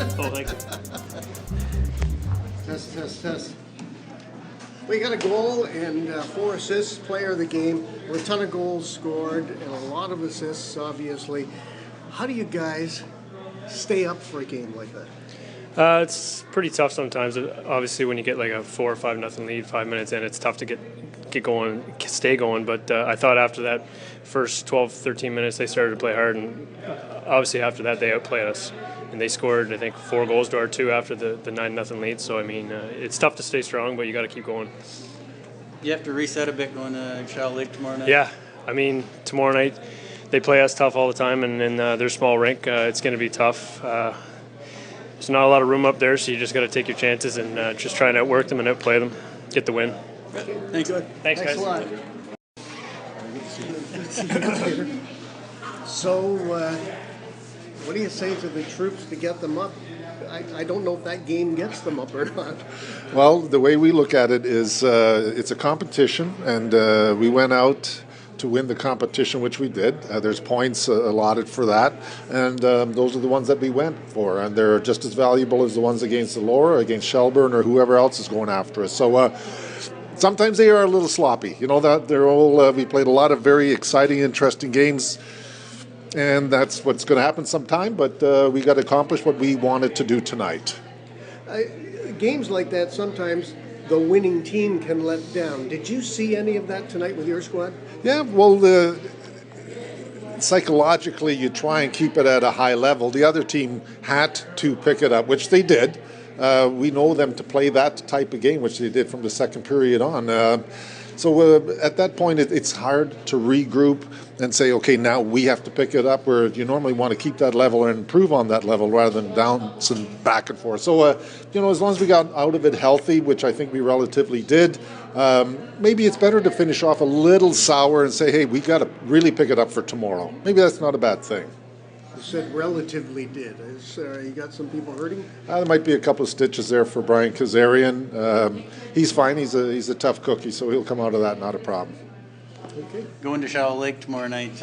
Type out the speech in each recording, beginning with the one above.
Oh, thank you. Test. We got a goal and 4 assists, player of the game. A ton of goals scored and a lot of assists, obviously. How do you guys stay up for a game like that? It's pretty tough sometimes. Obviously, when you get like a 4 or 5-0 lead, 5 minutes in, it's tough to get going, stay going. But I thought after that first 12, 13 minutes, they started to play hard, and obviously after that they outplayed us. And they scored, I think, 4 goals to our 2 after the 9-0 lead. So, I mean, it's tough to stay strong, but you got to keep going. You have to reset a bit going to Shadow Lake tomorrow night? Yeah. I mean, tomorrow night they play us tough all the time, and in their small rink, it's going to be tough. There's not a lot of room up there, so you just got to take your chances and just try and outwork them and outplay them, get the win. Thanks. Thanks, guys. A lot. So, what do you say to the troops to get them up? I don't know if that game gets them up or not. Well, the way we look at it is it's a competition, and we went out to win the competition, which we did. There's points allotted for that, and those are the ones that we went for, and they're just as valuable as the ones against the Laura, against Shelburne, or whoever else is going after us. So sometimes they are a little sloppy. You know, that they're all. We played a lot of very exciting, interesting games, and that's what's going to happen sometime. But we got to accomplish what we wanted to do tonight. Games like that, sometimes the winning team can let down. Did you see any of that tonight with your squad? Yeah, well, psychologically, you try and keep it at a high level. The other team had to pick it up, which they did. We know them to play that type of game, which they did from the second period on. So at that point, it's hard to regroup and say, okay, now we have to pick it up, where you normally want to keep that level and improve on that level rather than bouncing back and forth. So, as long as we got out of it healthy, which I think we relatively did, maybe it's better to finish off a little sour and say, hey, we got to really pick it up for tomorrow. Maybe that's not a bad thing. You said relatively did. You got some people hurting? There might be a couple of stitches there for Brian Kazarian. He's fine. He's a tough cookie, so he'll come out of that, not a problem. Okay. Going to Shadow Lake tomorrow night,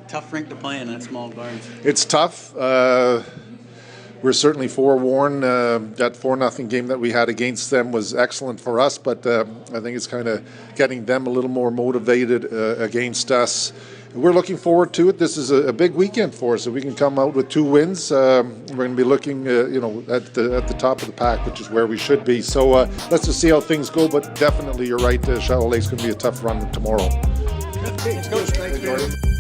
tough rink to play in at Small Barns. It's tough. We're certainly forewarned. That 4-0 game that we had against them was excellent for us, but I think it's kind of getting them a little more motivated against us. We're looking forward to it. This is a big weekend for us. If we can come out with 2 wins, we're going to be looking, at the top of the pack, which is where we should be. So let's just see how things go. But definitely, you're right. Shadow Lake's going to be a tough run tomorrow. Okay, Coach, thank you.